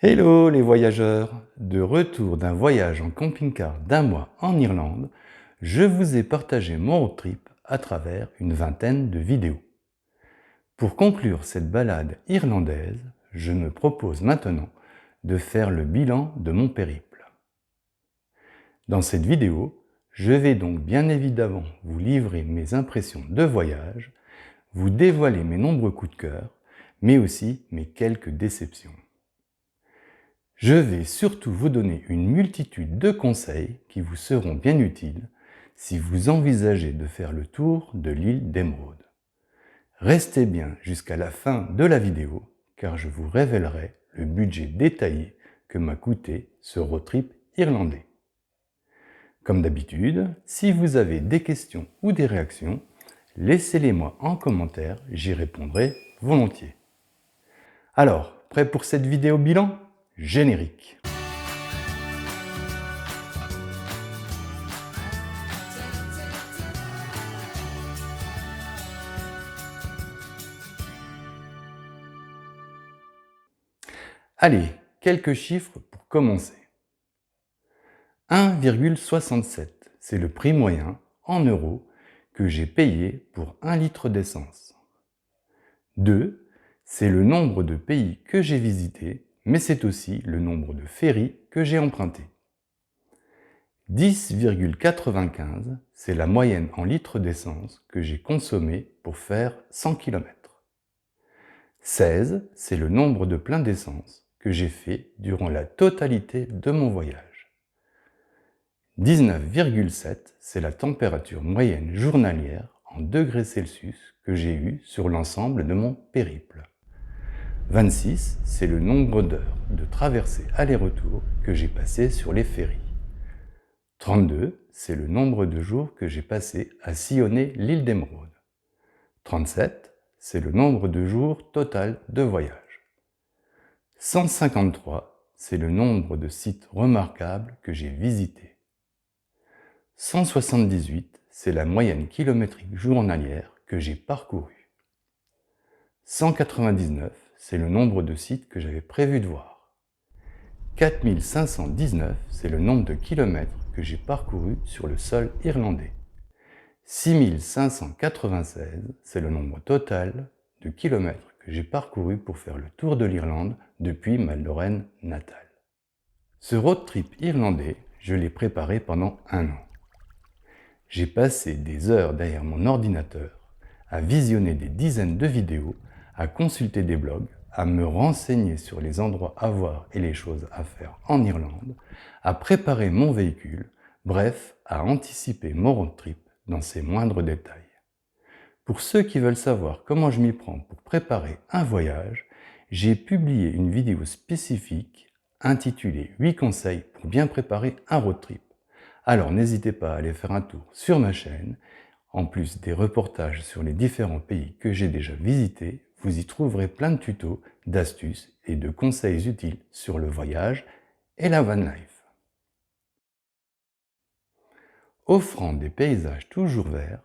Hello les voyageurs! De retour d'un voyage en camping-car d'un mois en Irlande, je vous ai partagé mon road trip à travers une vingtaine de vidéos. Pour conclure cette balade irlandaise, je me propose maintenant de faire le bilan de mon périple. Dans cette vidéo, je vais donc bien évidemment vous livrer mes impressions de voyage, vous dévoiler mes nombreux coups de cœur, mais aussi mes quelques déceptions. Je vais surtout vous donner une multitude de conseils qui vous seront bien utiles si vous envisagez de faire le tour de l'île d'Émeraude. Restez bien jusqu'à la fin de la vidéo car je vous révélerai le budget détaillé que m'a coûté ce road trip irlandais. Comme d'habitude, si vous avez des questions ou des réactions, laissez-les-moi en commentaire, j'y répondrai volontiers. Alors, prêt pour cette vidéo bilan? Générique. Allez, quelques chiffres pour commencer. 1,67, c'est le prix moyen en euros que j'ai payé pour 1 litre d'essence. 2, c'est le nombre de pays que j'ai visités, mais c'est aussi le nombre de ferries que j'ai empruntés. 10,95, c'est la moyenne en litres d'essence que j'ai consommé pour faire 100 km. 16, c'est le nombre de pleins d'essence que j'ai fait durant la totalité de mon voyage. 19,7, c'est la température moyenne journalière en degrés Celsius que j'ai eue sur l'ensemble de mon périple. 26, c'est le nombre d'heures de traversée aller-retour que j'ai passé sur les ferries. 32, c'est le nombre de jours que j'ai passé à sillonner l'île d'Émeraude. 37, c'est le nombre de jours total de voyage. 153, c'est le nombre de sites remarquables que j'ai visités. 178, c'est la moyenne kilométrique journalière que j'ai parcourue. 199, c'est le nombre de sites que j'avais prévu de voir. 4519, c'est le nombre de kilomètres que j'ai parcouru sur le sol irlandais. 6596, c'est le nombre total de kilomètres que j'ai parcouru pour faire le tour de l'Irlande depuis ma Lorraine natale. Ce road trip irlandais, je l'ai préparé pendant 1 an. J'ai passé des heures derrière mon ordinateur, à visionner des dizaines de vidéos, à consulter des blogs, à me renseigner sur les endroits à voir et les choses à faire en Irlande, à préparer mon véhicule, bref, à anticiper mon road trip dans ses moindres détails. Pour ceux qui veulent savoir comment je m'y prends pour préparer un voyage, j'ai publié une vidéo spécifique intitulée 8 conseils pour bien préparer un road trip. Alors n'hésitez pas à aller faire un tour sur ma chaîne. En plus des reportages sur les différents pays que j'ai déjà visités, vous y trouverez plein de tutos, d'astuces et de conseils utiles sur le voyage et la van life. Offrant des paysages toujours verts,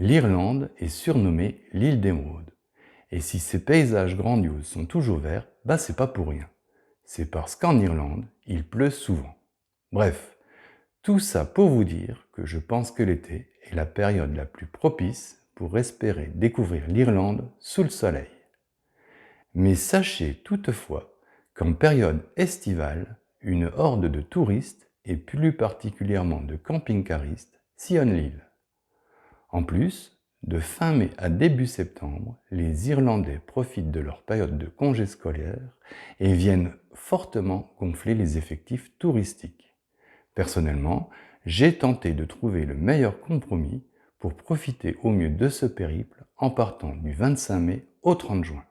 l'Irlande est surnommée l'île d'Émeraude. Et si ces paysages grandioses sont toujours verts, c'est pas pour rien. C'est parce qu'en Irlande, il pleut souvent. Bref, tout ça pour vous dire que je pense que l'été est la période la plus propice pour espérer découvrir l'Irlande sous le soleil. Mais sachez toutefois qu'en période estivale, une horde de touristes et plus particulièrement de camping-caristes sillonnent l'île. En plus, de fin mai à début septembre, les Irlandais profitent de leur période de congés scolaires et viennent fortement gonfler les effectifs touristiques. Personnellement, j'ai tenté de trouver le meilleur compromis pour profiter au mieux de ce périple en partant du 25 mai au 30 juin.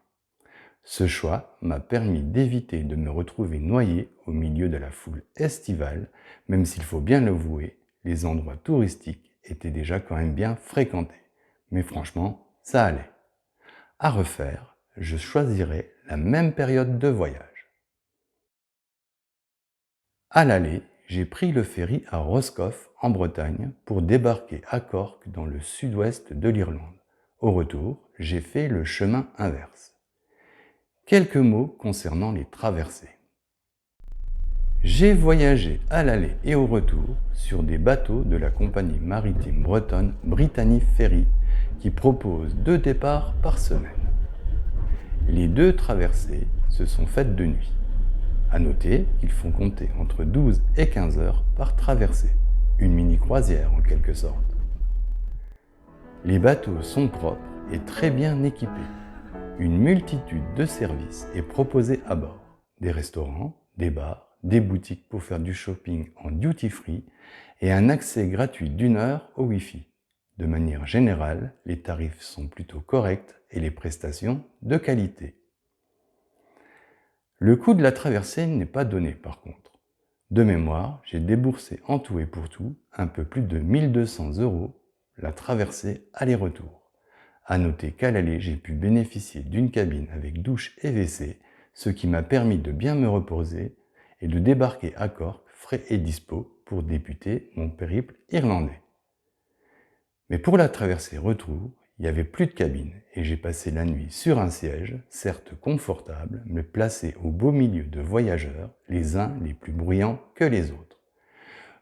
Ce choix m'a permis d'éviter de me retrouver noyé au milieu de la foule estivale, même s'il faut bien l'avouer, les endroits touristiques étaient déjà quand même bien fréquentés. Mais franchement, ça allait. À refaire, je choisirais la même période de voyage. À l'aller, j'ai pris le ferry à Roscoff, en Bretagne, pour débarquer à Cork, dans le sud-ouest de l'Irlande. Au retour, j'ai fait le chemin inverse. Quelques mots concernant les traversées. J'ai voyagé à l'aller et au retour sur des bateaux de la compagnie maritime bretonne Brittany Ferries qui propose 2 départs par semaine. Les 2 traversées se sont faites de nuit. À noter qu'ils font compter entre 12 et 15 heures par traversée, une mini-croisière en quelque sorte. Les bateaux sont propres et très bien équipés. Une multitude de services est proposée à bord. Des restaurants, des bars, des boutiques pour faire du shopping en duty-free et un accès gratuit d'1 heure au Wi-Fi. De manière générale, les tarifs sont plutôt corrects et les prestations de qualité. Le coût de la traversée n'est pas donné par contre. De mémoire, j'ai déboursé en tout et pour tout un peu plus de 1 200 € la traversée aller-retour. À noter qu'à l'aller, j'ai pu bénéficier d'une cabine avec douche et WC, ce qui m'a permis de bien me reposer et de débarquer à Cork frais et dispo pour débuter mon périple irlandais. Mais pour la traversée retour, il n'y avait plus de cabine et j'ai passé la nuit sur un siège, certes confortable, mais placé au beau milieu de voyageurs, les uns les plus bruyants que les autres.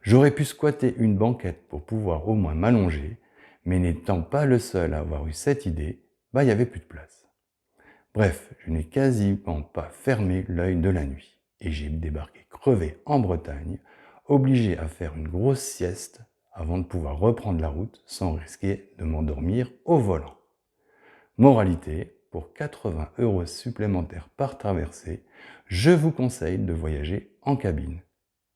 J'aurais pu squatter une banquette pour pouvoir au moins m'allonger, mais n'étant pas le seul à avoir eu cette idée, il n'y avait plus de place. Bref, je n'ai quasiment pas fermé l'œil de la nuit et j'ai débarqué crevé en Bretagne, obligé à faire une grosse sieste avant de pouvoir reprendre la route sans risquer de m'endormir au volant. Moralité, pour 80 € supplémentaires par traversée, je vous conseille de voyager en cabine.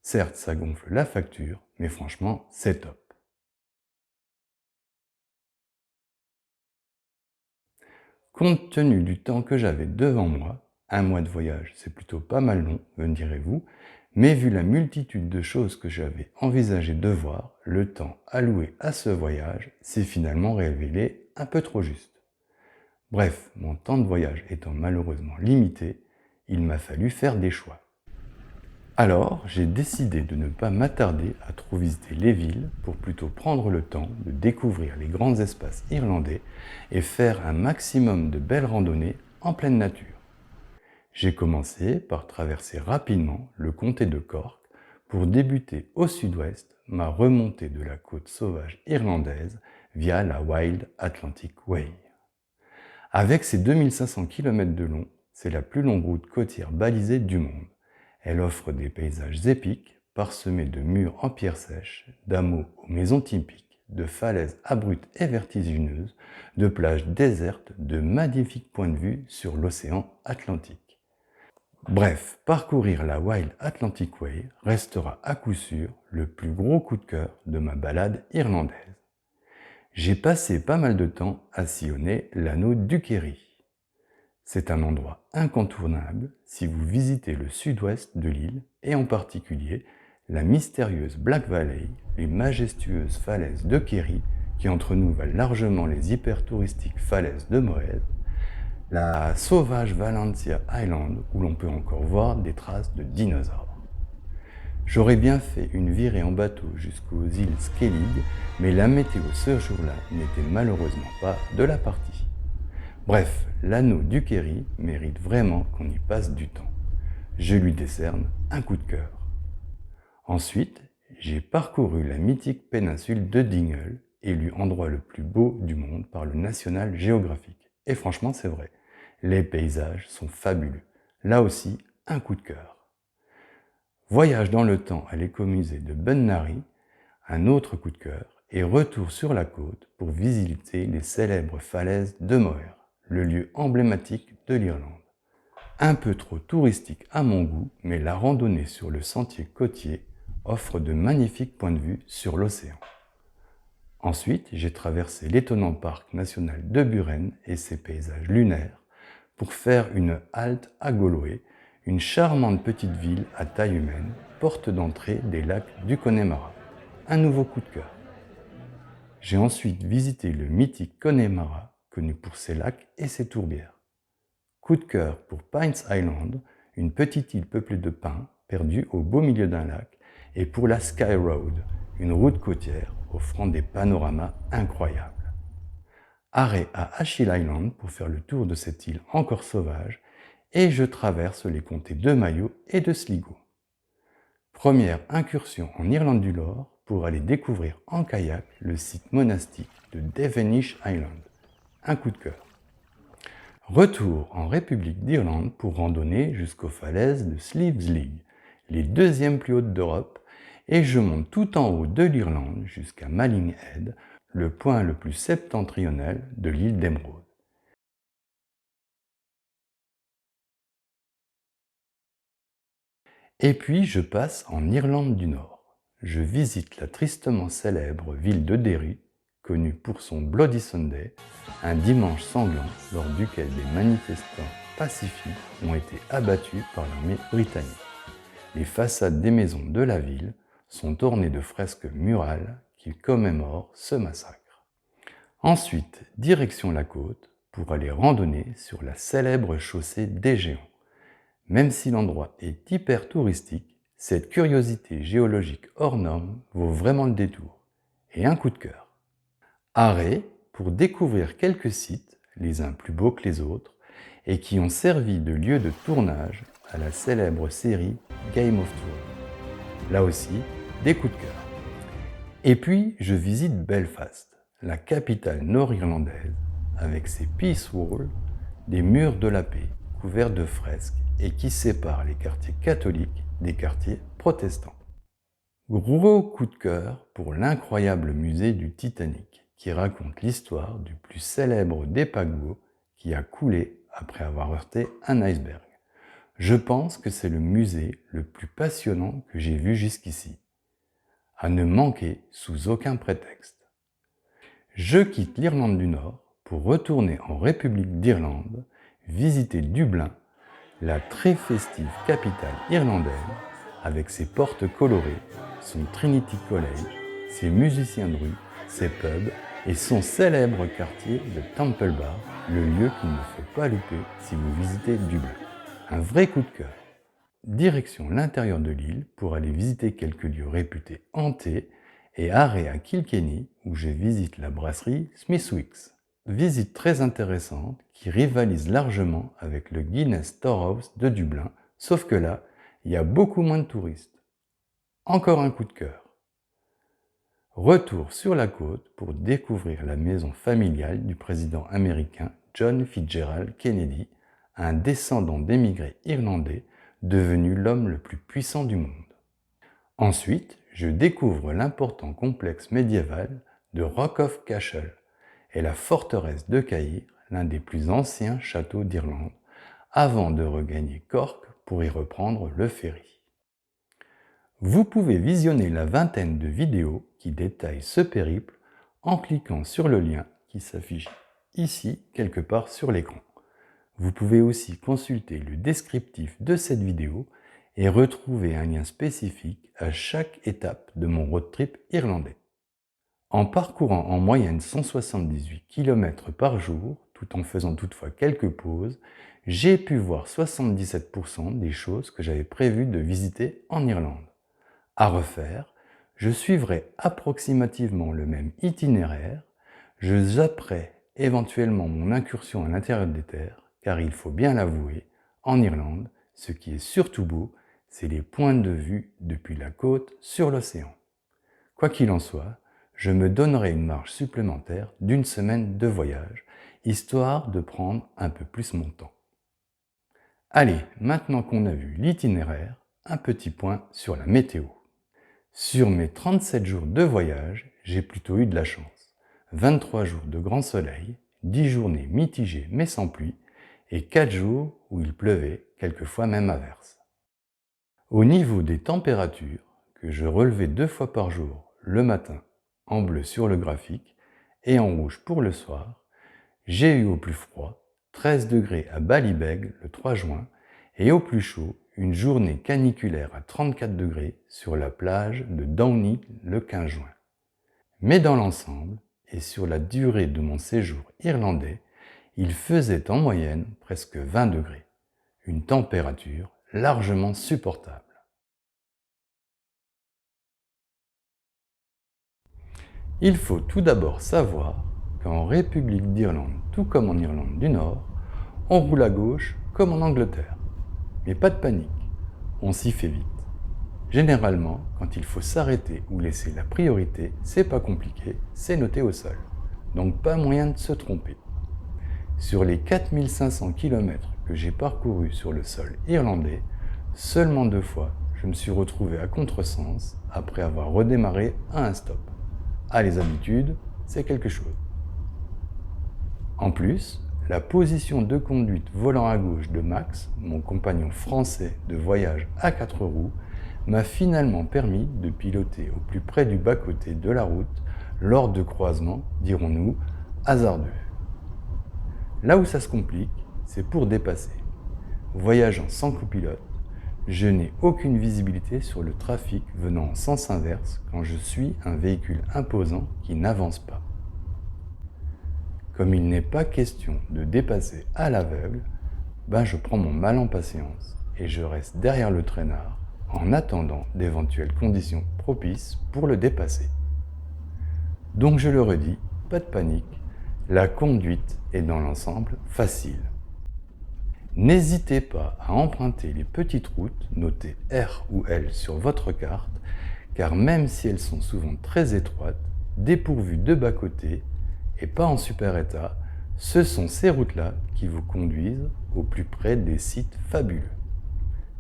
Certes, ça gonfle la facture, mais franchement, c'est top. Compte tenu du temps que j'avais devant moi, 1 mois de voyage, c'est plutôt pas mal long, me direz-vous, mais vu la multitude de choses que j'avais envisagé de voir, le temps alloué à ce voyage s'est finalement révélé un peu trop juste. Bref, mon temps de voyage étant malheureusement limité, il m'a fallu faire des choix. Alors, j'ai décidé de ne pas m'attarder à trop visiter les villes pour plutôt prendre le temps de découvrir les grands espaces irlandais et faire un maximum de belles randonnées en pleine nature. J'ai commencé par traverser rapidement le comté de Cork pour débuter au sud-ouest ma remontée de la côte sauvage irlandaise via la Wild Atlantic Way. Avec ses 2500 km de long, c'est la plus longue route côtière balisée du monde. Elle offre des paysages épiques, parsemés de murs en pierre sèche, d'hameaux aux maisons typiques, de falaises abruptes et vertigineuses, de plages désertes, de magnifiques points de vue sur l'océan Atlantique. Bref, parcourir la Wild Atlantic Way restera à coup sûr le plus gros coup de cœur de ma balade irlandaise. J'ai passé pas mal de temps à sillonner l'anneau du Kerry. C'est un endroit incontournable si vous visitez le sud-ouest de l'île et en particulier la mystérieuse Black Valley, les majestueuses falaises de Kerry qui entre nous valent largement les hyper touristiques falaises de Moët, la sauvage Valentia Island où l'on peut encore voir des traces de dinosaures. J'aurais bien fait une virée en bateau jusqu'aux îles Skellig, mais la météo ce jour-là n'était malheureusement pas de la partie. Bref, l'anneau du Kerry mérite vraiment qu'on y passe du temps. Je lui décerne un coup de cœur. Ensuite, j'ai parcouru la mythique péninsule de Dingle, élu endroit le plus beau du monde par le National Geographic. Et franchement, c'est vrai, les paysages sont fabuleux. Là aussi, un coup de cœur. Voyage dans le temps à l'écomusée de Bungaree, un autre coup de cœur, et retour sur la côte pour visiter les célèbres falaises de Moher, le lieu emblématique de l'Irlande. Un peu trop touristique à mon goût, mais la randonnée sur le sentier côtier offre de magnifiques points de vue sur l'océan. Ensuite, j'ai traversé l'étonnant parc national de Buren et ses paysages lunaires pour faire une halte à Galway, une charmante petite ville à taille humaine, porte d'entrée des lacs du Connemara. Un nouveau coup de cœur. J'ai ensuite visité le mythique Connemara, connu pour ses lacs et ses tourbières. Coup de cœur pour Pines Island, une petite île peuplée de pins, perdue au beau milieu d'un lac, et pour la Sky Road, une route côtière offrant des panoramas incroyables. Arrêt à Achill Island pour faire le tour de cette île encore sauvage, et je traverse les comtés de Mayo et de Sligo. Première incursion en Irlande du Nord pour aller découvrir en kayak le site monastique de Devenish Island. Un coup de cœur. Retour en République d'Irlande pour randonner jusqu'aux falaises de Slieveslig, les deuxièmes plus hautes d'Europe, et je monte tout en haut de l'Irlande jusqu'à Malin Head, le point le plus septentrional de l'île d'Émeraude. Et puis je passe en Irlande du Nord. Je visite la tristement célèbre ville de Derry, connue pour son Bloody Sunday, un dimanche sanglant lors duquel des manifestants pacifiques ont été abattus par l'armée britannique. Les façades des maisons de la ville sont ornées de fresques murales qui commémorent ce massacre. Ensuite, direction la côte pour aller randonner sur la célèbre chaussée des Géants. Même si l'endroit est hyper touristique, cette curiosité géologique hors norme vaut vraiment le détour. Et un coup de cœur. Arrêt pour découvrir quelques sites, les uns plus beaux que les autres, et qui ont servi de lieu de tournage à la célèbre série Game of Thrones. Là aussi, des coups de cœur. Et puis, je visite Belfast, la capitale nord-irlandaise, avec ses Peace Walls, des murs de la paix couverts de fresques et qui séparent les quartiers catholiques des quartiers protestants. Gros coup de cœur pour l'incroyable musée du Titanic, qui raconte l'histoire du plus célèbre des paquebots qui a coulé après avoir heurté un iceberg. Je pense que c'est le musée le plus passionnant que j'ai vu jusqu'ici. À ne manquer sous aucun prétexte. Je quitte l'Irlande du Nord pour retourner en République d'Irlande, visiter Dublin, la très festive capitale irlandaise, avec ses portes colorées, son Trinity College, ses musiciens de rue, ses pubs et son célèbre quartier de Temple Bar, le lieu qu'il ne faut pas louper si vous visitez Dublin. Un vrai coup de cœur. Direction l'intérieur de l'île pour aller visiter quelques lieux réputés hantés et arrêt à Kilkenny où je visite la brasserie Smithwick's. Visite très intéressante qui rivalise largement avec le Guinness Storehouse de Dublin, sauf que là, il y a beaucoup moins de touristes. Encore un coup de cœur. Retour sur la côte pour découvrir la maison familiale du président américain John Fitzgerald Kennedy, un descendant d'émigrés irlandais devenu l'homme le plus puissant du monde. Ensuite, je découvre l'important complexe médiéval de Rock of Cashel et la forteresse de Cahir, l'un des plus anciens châteaux d'Irlande, avant de regagner Cork pour y reprendre le ferry. Vous pouvez visionner la vingtaine de vidéos qui détaillent ce périple en cliquant sur le lien qui s'affiche ici quelque part sur l'écran. Vous pouvez aussi consulter le descriptif de cette vidéo et retrouver un lien spécifique à chaque étape de mon road trip irlandais. En parcourant en moyenne 178 km par jour, tout en faisant toutefois quelques pauses, j'ai pu voir 77% des choses que j'avais prévu de visiter en Irlande. À refaire, je suivrai approximativement le même itinéraire, je zapperai éventuellement mon incursion à l'intérieur des terres, car il faut bien l'avouer, en Irlande, ce qui est surtout beau, c'est les points de vue depuis la côte sur l'océan. Quoi qu'il en soit, je me donnerai une marge supplémentaire d'une semaine de voyage, histoire de prendre un peu plus mon temps. Allez, maintenant qu'on a vu l'itinéraire, un petit point sur la météo. Sur mes 37 jours de voyage, j'ai plutôt eu de la chance. 23 jours de grand soleil, 10 journées mitigées mais sans pluie, et 4 jours où il pleuvait, quelquefois même averse. Au niveau des températures, que je relevais 2 fois par jour, le matin, en bleu sur le graphique, et en rouge pour le soir, j'ai eu au plus froid 13 degrés à Ballybeg le 3 juin, et au plus chaud, une journée caniculaire à 34 degrés sur la plage de Downey le 15 juin. Mais dans l'ensemble, et sur la durée de mon séjour irlandais, il faisait en moyenne presque 20 degrés, une température largement supportable. Il faut tout d'abord savoir qu'en République d'Irlande, tout comme en Irlande du Nord, on roule à gauche comme en Angleterre. Mais pas de panique, on s'y fait vite. Généralement, quand il faut s'arrêter ou laisser la priorité, c'est pas compliqué, c'est noté au sol. Donc pas moyen de se tromper. Sur les 4500 km que j'ai parcourus sur le sol irlandais, seulement 2 fois, je me suis retrouvé à contresens après avoir redémarré à un stop. Ah, les habitudes, c'est quelque chose. En plus, la position de conduite volant à gauche de Max, mon compagnon français de voyage à 4 roues, m'a finalement permis de piloter au plus près du bas-côté de la route lors de croisements, dirons-nous, hasardeux. Là où ça se complique, c'est pour dépasser. Voyageant sans copilote, je n'ai aucune visibilité sur le trafic venant en sens inverse quand je suis un véhicule imposant qui n'avance pas. Comme il n'est pas question de dépasser à l'aveugle, je prends mon mal en patience et je reste derrière le traînard en attendant d'éventuelles conditions propices pour le dépasser. Donc je le redis, pas de panique, la conduite est dans l'ensemble facile. N'hésitez pas à emprunter les petites routes notées R ou L sur votre carte, car même si elles sont souvent très étroites, dépourvues de bas-côté et pas en super état, ce sont ces routes-là qui vous conduisent au plus près des sites fabuleux.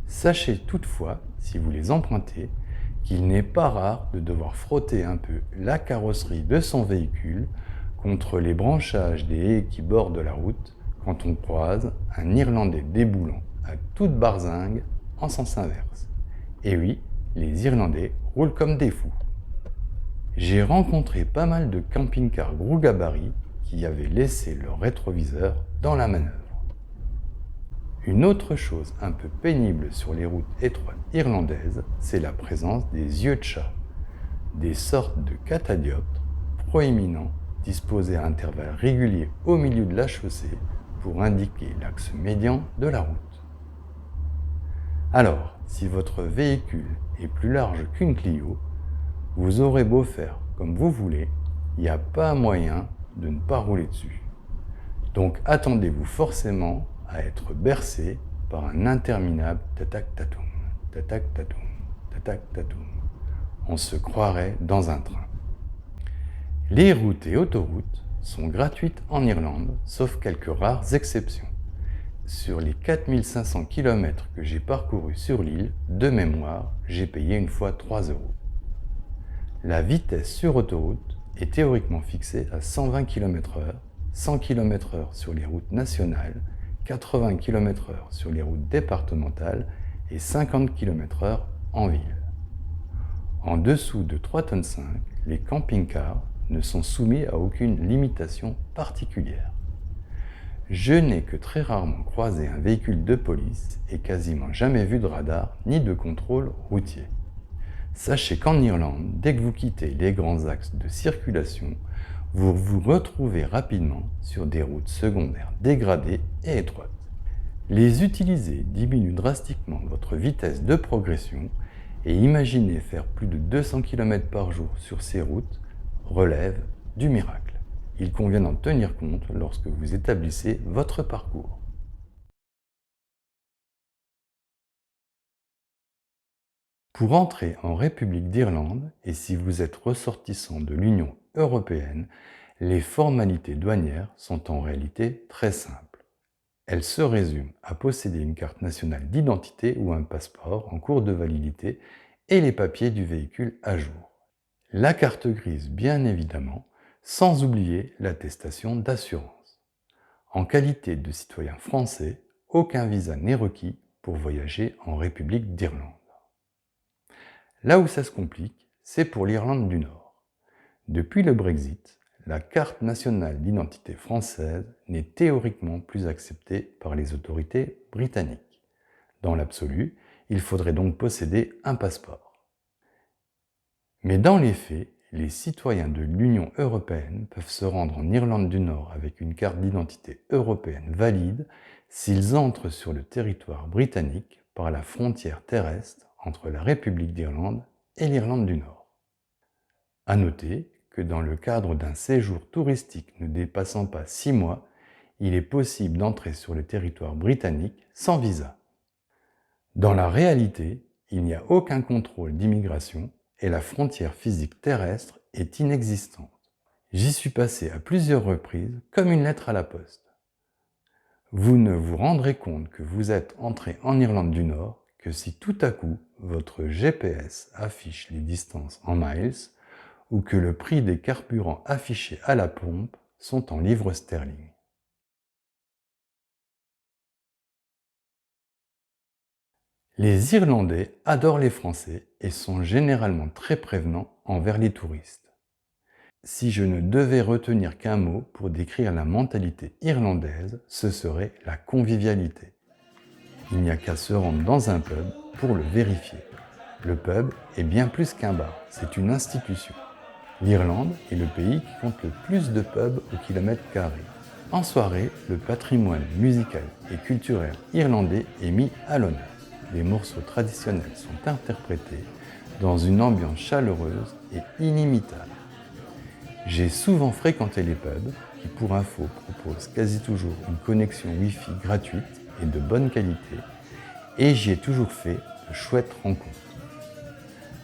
Sachez toutefois, si vous les empruntez, qu'il n'est pas rare de devoir frotter un peu la carrosserie de son véhicule contre les branchages des haies qui bordent la route quand on croise un Irlandais déboulant à toute barzingue en sens inverse. Et oui, les Irlandais roulent comme des fous. J'ai rencontré pas mal de camping-cars gros gabarit qui avaient laissé leur rétroviseur dans la manœuvre. Une autre chose un peu pénible sur les routes étroites irlandaises, c'est la présence des yeux de chat, des sortes de catadioptres proéminents disposés à intervalles réguliers au milieu de la chaussée pour indiquer l'axe médian de la route. Alors, si votre véhicule est plus large qu'une Clio, vous aurez beau faire comme vous voulez, il n'y a pas moyen de ne pas rouler dessus. Donc attendez-vous forcément à être bercé par un interminable tatak-tatoum, tatak-tatoum, tatak-tatoum. On se croirait dans un train. Les routes et autoroutes sont gratuites en Irlande, sauf quelques rares exceptions. Sur les 4500 km que j'ai parcourus sur l'île, de mémoire, j'ai payé une fois 3 €. La vitesse sur autoroute est théoriquement fixée à 120 km/h, 100 km/h sur les routes nationales, 80 km/h sur les routes départementales et 50 km/h en ville. En dessous de 3,5 tonnes, les camping-cars ne sont soumis à aucune limitation particulière. Je n'ai que très rarement croisé un véhicule de police et quasiment jamais vu de radar ni de contrôle routier. Sachez qu'en Irlande, dès que vous quittez les grands axes de circulation, vous vous retrouvez rapidement sur des routes secondaires dégradées et étroites. Les utiliser diminue drastiquement votre vitesse de progression et imaginer faire plus de 200 km par jour sur ces routes relève du miracle. Il convient d'en tenir compte lorsque vous établissez votre parcours. Pour entrer en République d'Irlande, et si vous êtes ressortissant de l'Union européenne, les formalités douanières sont en réalité très simples. Elles se résument à posséder une carte nationale d'identité ou un passeport en cours de validité et les papiers du véhicule à jour. La carte grise, bien évidemment, sans oublier l'attestation d'assurance. En qualité de citoyen français, aucun visa n'est requis pour voyager en République d'Irlande. Là où ça se complique, c'est pour l'Irlande du Nord. Depuis le Brexit, la carte nationale d'identité française n'est théoriquement plus acceptée par les autorités britanniques. Dans l'absolu, il faudrait donc posséder un passeport. Mais dans les faits, les citoyens de l'Union européenne peuvent se rendre en Irlande du Nord avec une carte d'identité européenne valide s'ils entrent sur le territoire britannique par la frontière terrestre entre la République d'Irlande et l'Irlande du Nord. À noter que dans le cadre d'un séjour touristique ne dépassant pas 6 mois, il est possible d'entrer sur le territoire britannique sans visa. Dans la réalité, il n'y a aucun contrôle d'immigration et la frontière physique terrestre est inexistante. J'y suis passé à plusieurs reprises comme une lettre à la poste. Vous ne vous rendrez compte que vous êtes entré en Irlande du Nord que si tout à coup votre GPS affiche les distances en miles ou que le prix des carburants affichés à la pompe sont en livres sterling. Les Irlandais adorent les Français et sont généralement très prévenants envers les touristes. Si je ne devais retenir qu'un mot pour décrire la mentalité irlandaise, ce serait la convivialité. Il n'y a qu'à se rendre dans un pub pour le vérifier. Le pub est bien plus qu'un bar, c'est une institution. L'Irlande est le pays qui compte le plus de pubs au kilomètre carré. En soirée, le patrimoine musical et culturel irlandais est mis à l'honneur. Les morceaux traditionnels sont interprétés dans une ambiance chaleureuse et inimitable. J'ai souvent fréquenté les pubs qui, pour info, proposent quasi toujours une connexion Wi-Fi gratuite et de bonne qualité, et j'y ai toujours fait de chouettes rencontres.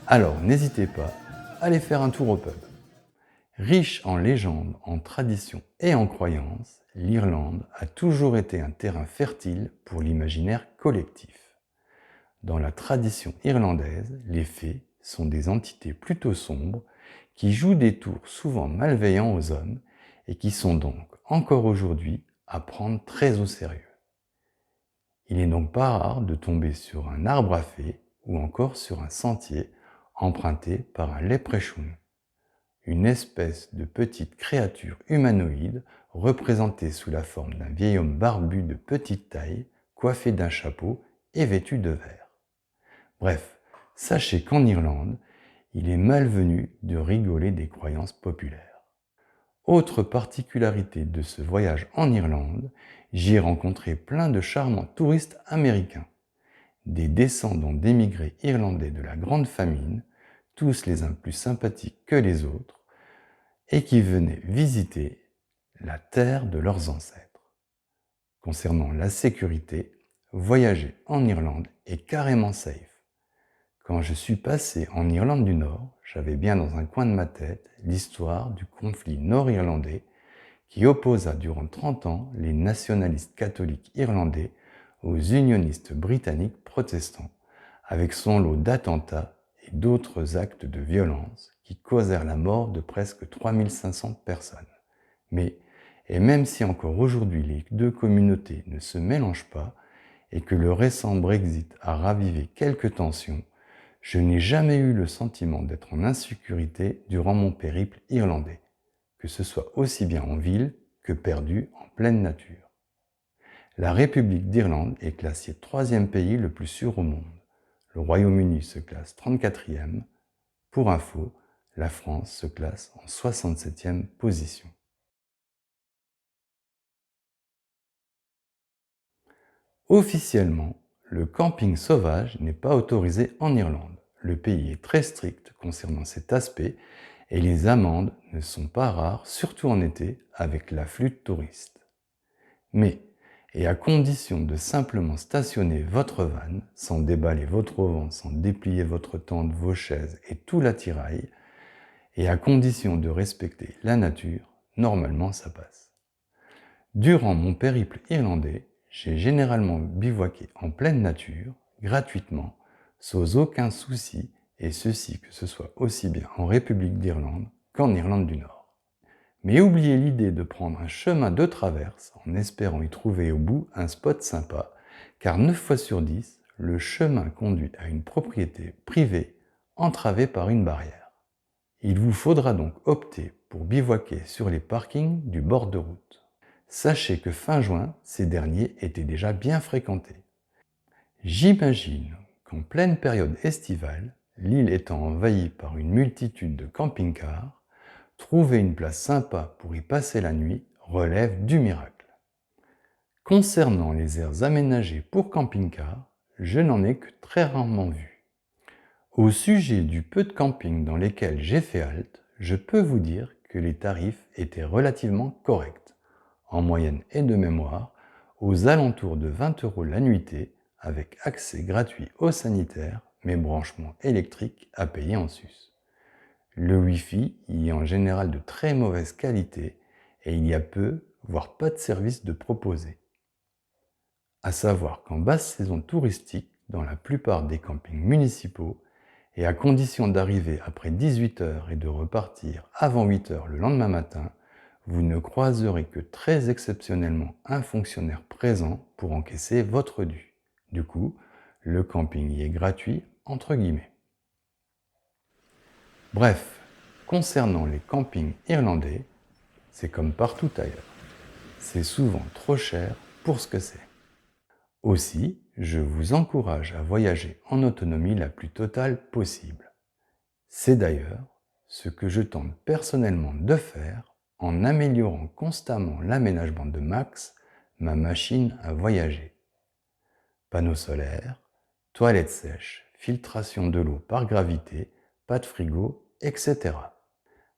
Alors n'hésitez pas à aller faire un tour au pub. Riche en légendes, en traditions et en croyances, l'Irlande a toujours été un terrain fertile pour l'imaginaire collectif. Dans la tradition irlandaise, les fées sont des entités plutôt sombres qui jouent des tours souvent malveillants aux hommes et qui sont donc encore aujourd'hui à prendre très au sérieux. Il n'est donc pas rare de tomber sur un arbre à fées ou encore sur un sentier emprunté par un leprechaun, une espèce de petite créature humanoïde représentée sous la forme d'un vieil homme barbu de petite taille, coiffé d'un chapeau et vêtu de vert. Bref, sachez qu'en Irlande, il est malvenu de rigoler des croyances populaires. Autre particularité de ce voyage en Irlande, j'y ai rencontré plein de charmants touristes américains, des descendants d'émigrés irlandais de la Grande Famine, tous les uns plus sympathiques que les autres, et qui venaient visiter la terre de leurs ancêtres. Concernant la sécurité, voyager en Irlande est carrément safe. Quand je suis passé en Irlande du Nord, j'avais bien dans un coin de ma tête l'histoire du conflit nord-irlandais qui opposa durant 30 ans les nationalistes catholiques irlandais aux unionistes britanniques protestants, avec son lot d'attentats et d'autres actes de violence qui causèrent la mort de presque 3500 personnes. Et même si encore aujourd'hui les deux communautés ne se mélangent pas et que le récent Brexit a ravivé quelques tensions, je n'ai jamais eu le sentiment d'être en insécurité durant mon périple irlandais, que ce soit aussi bien en ville que perdu en pleine nature. La République d'Irlande est classée 3e pays le plus sûr au monde. Le Royaume-Uni se classe 34e. Pour info, la France se classe en 67e position. Officiellement, le camping sauvage n'est pas autorisé en Irlande. Le pays est très strict concernant cet aspect et les amendes ne sont pas rares, surtout en été, avec l'afflux de touristes. Mais, et à condition de simplement stationner votre van, sans déballer votre auvent, sans déplier votre tente, vos chaises et tout l'attirail, et à condition de respecter la nature, normalement ça passe. Durant mon périple irlandais, j'ai généralement bivouaqué en pleine nature, gratuitement, sans aucun souci, et ceci que ce soit aussi bien en République d'Irlande qu'en Irlande du Nord. Mais oubliez l'idée de prendre un chemin de traverse en espérant y trouver au bout un spot sympa, car 9 fois sur 10, le chemin conduit à une propriété privée entravée par une barrière. Il vous faudra donc opter pour bivouaquer sur les parkings du bord de route. Sachez que fin juin, ces derniers étaient déjà bien fréquentés. J'imagine qu'en pleine période estivale, l'île étant envahie par une multitude de camping-cars, trouver une place sympa pour y passer la nuit relève du miracle. Concernant les aires aménagées pour camping-cars, je n'en ai que très rarement vu. Au sujet du peu de camping dans lesquels j'ai fait halte, je peux vous dire que les tarifs étaient relativement corrects, en moyenne et de mémoire, aux alentours de 20 € la nuitée, avec accès gratuit aux sanitaires, mes branchements électriques à payer en sus. Le Wi-Fi y est en général de très mauvaise qualité et il y a peu, voire pas de service de proposé. À savoir qu'en basse saison touristique, dans la plupart des campings municipaux, et à condition d'arriver après 18 heures et de repartir avant 8 heures le lendemain matin, vous ne croiserez que très exceptionnellement un fonctionnaire présent pour encaisser votre dû. Du coup, le camping y est gratuit, entre guillemets. Bref, concernant les campings irlandais, c'est comme partout ailleurs. C'est souvent trop cher pour ce que c'est. Aussi, je vous encourage à voyager en autonomie la plus totale possible. C'est d'ailleurs ce que je tente personnellement de faire en améliorant constamment l'aménagement de Max, ma machine à voyager. Panneaux solaires, toilettes sèches, filtration de l'eau par gravité, pas de frigo, etc.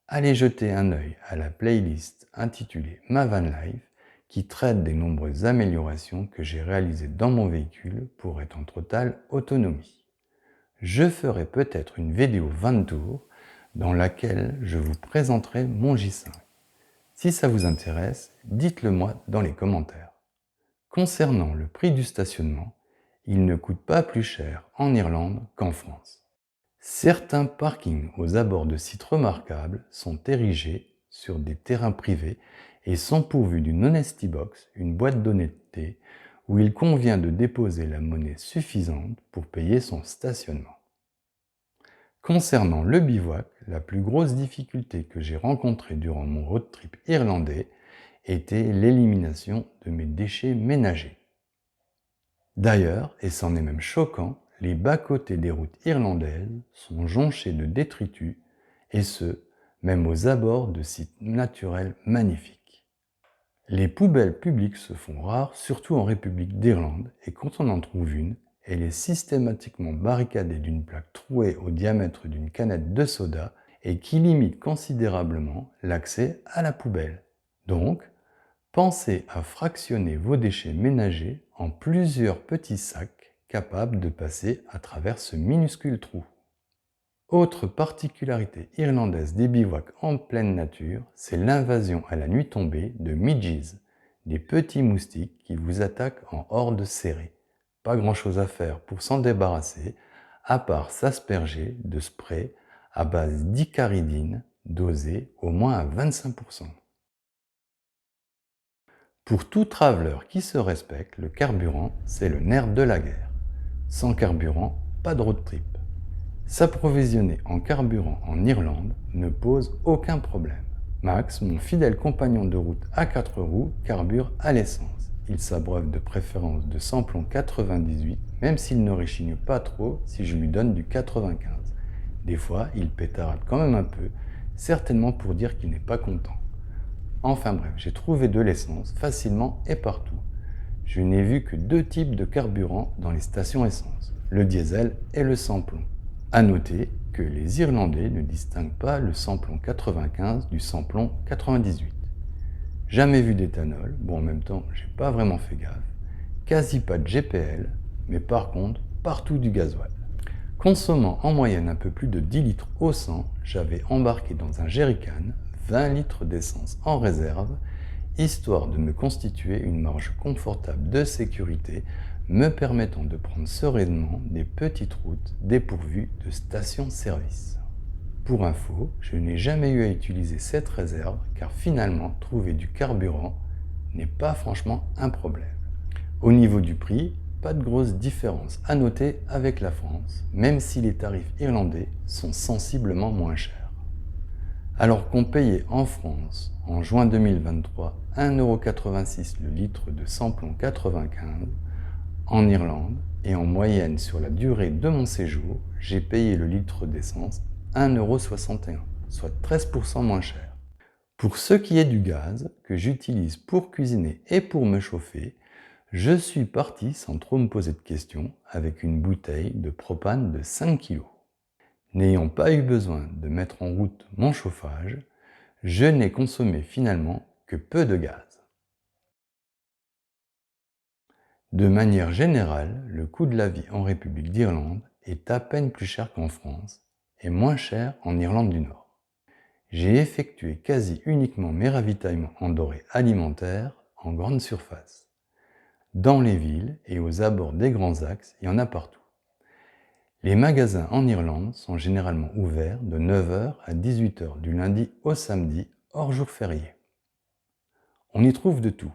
Allez jeter un œil à la playlist intitulée Ma Van Life qui traite des nombreuses améliorations que j'ai réalisées dans mon véhicule pour être en totale autonomie. Je ferai peut-être une vidéo 20 tours dans laquelle je vous présenterai mon J5. Si ça vous intéresse, dites-le moi dans les commentaires. Concernant le prix du stationnement, il ne coûte pas plus cher en Irlande qu'en France. Certains parkings aux abords de sites remarquables sont érigés sur des terrains privés et sont pourvus d'une honesty box, une boîte d'honnêteté, où il convient de déposer la monnaie suffisante pour payer son stationnement. Concernant le bivouac, la plus grosse difficulté que j'ai rencontrée durant mon road trip irlandais était l'élimination de mes déchets ménagers. D'ailleurs, et c'en est même choquant, les bas-côtés des routes irlandaises sont jonchés de détritus, et ce, même aux abords de sites naturels magnifiques. Les poubelles publiques se font rares, surtout en République d'Irlande, et quand on en trouve une, elle est systématiquement barricadée d'une plaque trouée au diamètre d'une canette de soda et qui limite considérablement l'accès à la poubelle. Donc, pensez à fractionner vos déchets ménagers en plusieurs petits sacs capables de passer à travers ce minuscule trou. Autre particularité irlandaise des bivouacs en pleine nature, c'est l'invasion à la nuit tombée de midges, des petits moustiques qui vous attaquent en hordes serrées. Pas grand chose à faire pour s'en débarrasser, à part s'asperger de spray à base d'icaridine dosé au moins à 25%. Pour tout traveler qui se respecte, le carburant, c'est le nerf de la guerre. Sans carburant, pas de road trip. S'approvisionner en carburant en Irlande ne pose aucun problème. Max, mon fidèle compagnon de route à 4 roues, carbure à l'essence. Il s'abreuve de préférence de samplon 98, même s'il ne réchigne pas trop si je lui donne du 95. Des fois, il pétarade quand même un peu, certainement pour dire qu'il n'est pas content. Enfin bref, j'ai trouvé de l'essence facilement et partout. Je n'ai vu que 2 types de carburant dans les stations essence, le diesel et le samplon. À noter que les Irlandais ne distinguent pas le samplon 95 du samplon 98. Jamais vu d'éthanol, bon en même temps j'ai pas vraiment fait gaffe, quasi pas de GPL, mais par contre partout du gasoil. Consommant en moyenne un peu plus de 10 litres au 100, j'avais embarqué dans un jerrycan 20 litres d'essence en réserve, histoire de me constituer une marge confortable de sécurité me permettant de prendre sereinement des petites routes dépourvues de stations-service. Pour info, je n'ai jamais eu à utiliser cette réserve car finalement trouver du carburant n'est pas franchement un problème. Au niveau du prix, pas de grosse différence à noter avec la France, même si les tarifs irlandais sont sensiblement moins chers. Alors qu'on payait en France, en juin 2023, 1,86 € le litre de samplon 95, en Irlande, et en moyenne sur la durée de mon séjour, j'ai payé le litre d'essence 1,61 €, soit 13% moins cher. Pour ce qui est du gaz, que j'utilise pour cuisiner et pour me chauffer, je suis parti sans trop me poser de questions avec une bouteille de propane de 5 kg. N'ayant pas eu besoin de mettre en route mon chauffage, je n'ai consommé finalement que peu de gaz. De manière générale, le coût de la vie en République d'Irlande est à peine plus cher qu'en France et moins cher en Irlande du Nord. J'ai effectué quasi uniquement mes ravitaillements en denrées alimentaires en grande surface. Dans les villes et aux abords des grands axes, il y en a partout. Les magasins en Irlande sont généralement ouverts de 9 h à 18 h du lundi au samedi, hors jour férié. On y trouve de tout,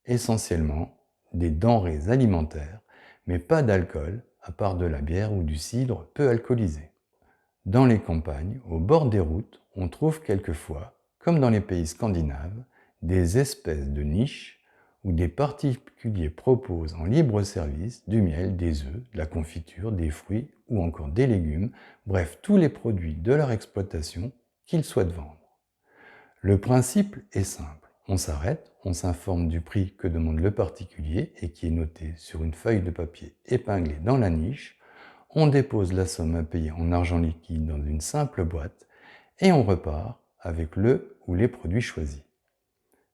essentiellement des denrées alimentaires, mais pas d'alcool, à part de la bière ou du cidre peu alcoolisé. Dans les campagnes, au bord des routes, on trouve quelquefois, comme dans les pays scandinaves, des espèces de niches où des particuliers proposent en libre service du miel, des œufs, de la confiture, des fruits ou encore des légumes, bref tous les produits de leur exploitation qu'ils souhaitent vendre. Le principe est simple. On s'arrête, on s'informe du prix que demande le particulier et qui est noté sur une feuille de papier épinglée dans la niche. On dépose la somme à payer en argent liquide dans une simple boîte et on repart avec le ou les produits choisis.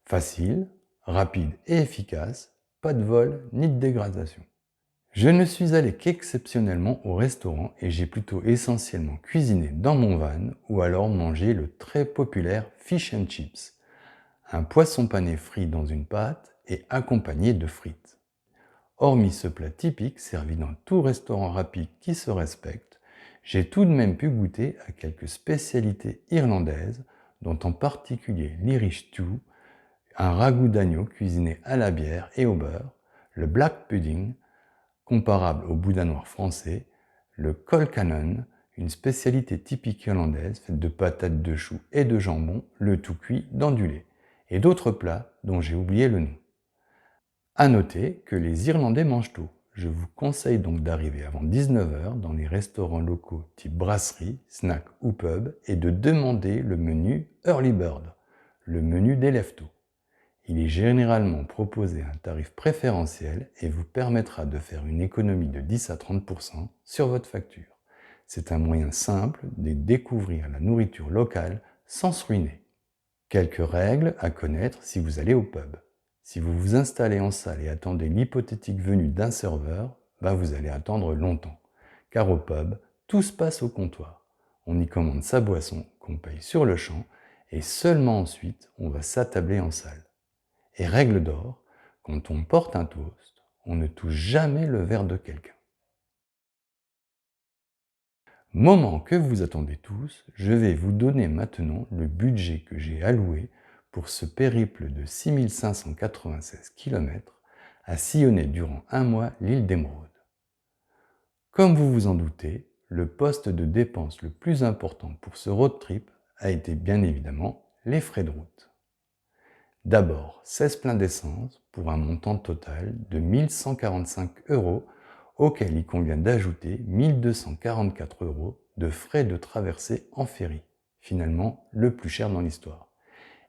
Facile, rapide et efficace, pas de vol ni de dégradation. Je ne suis allé qu'exceptionnellement au restaurant et j'ai plutôt essentiellement cuisiné dans mon van ou alors mangé le très populaire fish and chips, un poisson pané frit dans une pâte et accompagné de frites. Hormis ce plat typique servi dans tout restaurant rapide qui se respecte, j'ai tout de même pu goûter à quelques spécialités irlandaises, dont en particulier l'Irish stew, un ragoût d'agneau cuisiné à la bière et au beurre, le black pudding, comparable au boudin noir français, le colcannon, une spécialité typique irlandaise faite de patates de choux et de jambon, le tout cuit dans du lait, et d'autres plats dont j'ai oublié le nom. À noter que les Irlandais mangent tôt. Je vous conseille donc d'arriver avant 19 h dans les restaurants locaux type brasserie, snack ou pub et de demander le menu Early Bird, le menu des lève-tôt. Il est généralement proposé à un tarif préférentiel et vous permettra de faire une économie de 10 à 30% sur votre facture. C'est un moyen simple de découvrir la nourriture locale sans se ruiner. Quelques règles à connaître si vous allez au pub. Si vous vous installez en salle et attendez l'hypothétique venue d'un serveur, vous allez attendre longtemps. Car au pub, tout se passe au comptoir. On y commande sa boisson qu'on paye sur le champ et seulement ensuite on va s'attabler en salle. Et règle d'or, quand on porte un toast, on ne touche jamais le verre de quelqu'un. Moment que vous attendez tous, je vais vous donner maintenant le budget que j'ai alloué pour ce périple de 6596 km à sillonner durant un mois l'île d'Émeraude. Comme vous vous en doutez, le poste de dépense le plus important pour ce road trip a été bien évidemment les frais de route. D'abord, 16 pleins d'essence pour un montant total de 1145 € auquel il convient d'ajouter 1244 € de frais de traversée en ferry, finalement le plus cher dans l'histoire,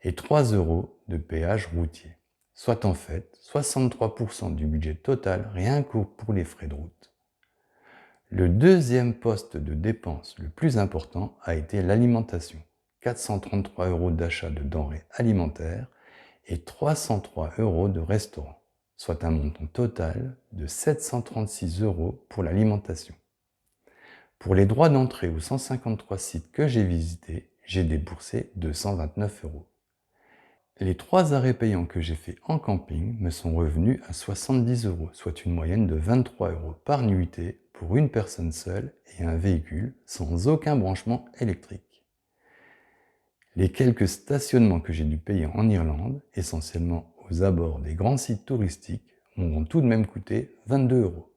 et 3 € de péage routier, soit en fait 63% du budget total rien que pour les frais de route. Le deuxième poste de dépense le plus important a été l'alimentation, 433 € d'achat de denrées alimentaires et 303 € de restaurant, soit un montant total de 736 € pour l'alimentation. Pour les droits d'entrée aux 153 sites que j'ai visités, j'ai déboursé 229 €. Les 3 arrêts payants que j'ai faits en camping me sont revenus à 70 €, soit une moyenne de 23 € par nuitée pour une personne seule et un véhicule sans aucun branchement électrique. Les quelques stationnements que j'ai dû payer en Irlande, essentiellement aux abords des grands sites touristiques, m'ont tout de même coûté 22 €.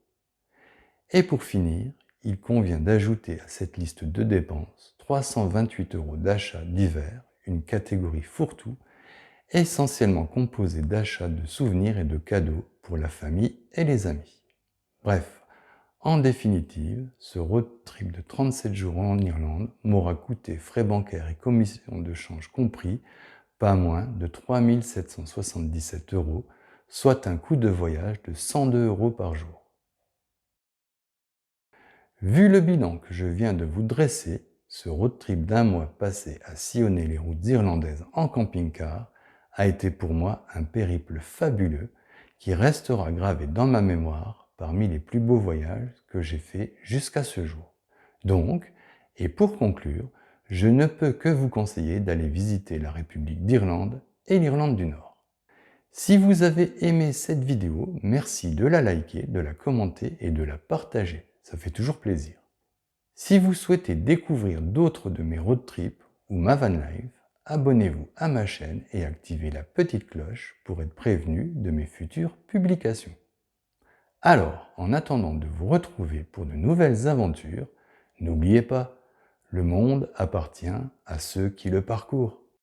Et pour finir, il convient d'ajouter à cette liste de dépenses 328 € d'achats divers, une catégorie fourre-tout, essentiellement composée d'achats de souvenirs et de cadeaux pour la famille et les amis. Bref, en définitive, ce road trip de 37 jours en Irlande m'aura coûté frais bancaires et commissions de change compris pas moins de 3 777 €, soit un coût de voyage de 102 € par jour. Vu le bilan que je viens de vous dresser, ce road trip d'un mois passé à sillonner les routes irlandaises en camping-car a été pour moi un périple fabuleux qui restera gravé dans ma mémoire parmi les plus beaux voyages que j'ai faits jusqu'à ce jour. Donc, et pour conclure, je ne peux que vous conseiller d'aller visiter la République d'Irlande et l'Irlande du Nord. Si vous avez aimé cette vidéo, merci de la liker, de la commenter et de la partager. Ça fait toujours plaisir. Si vous souhaitez découvrir d'autres de mes road trips ou ma van life, abonnez-vous à ma chaîne et activez la petite cloche pour être prévenu de mes futures publications. Alors, en attendant de vous retrouver pour de nouvelles aventures, n'oubliez pas, le monde appartient à ceux qui le parcourent.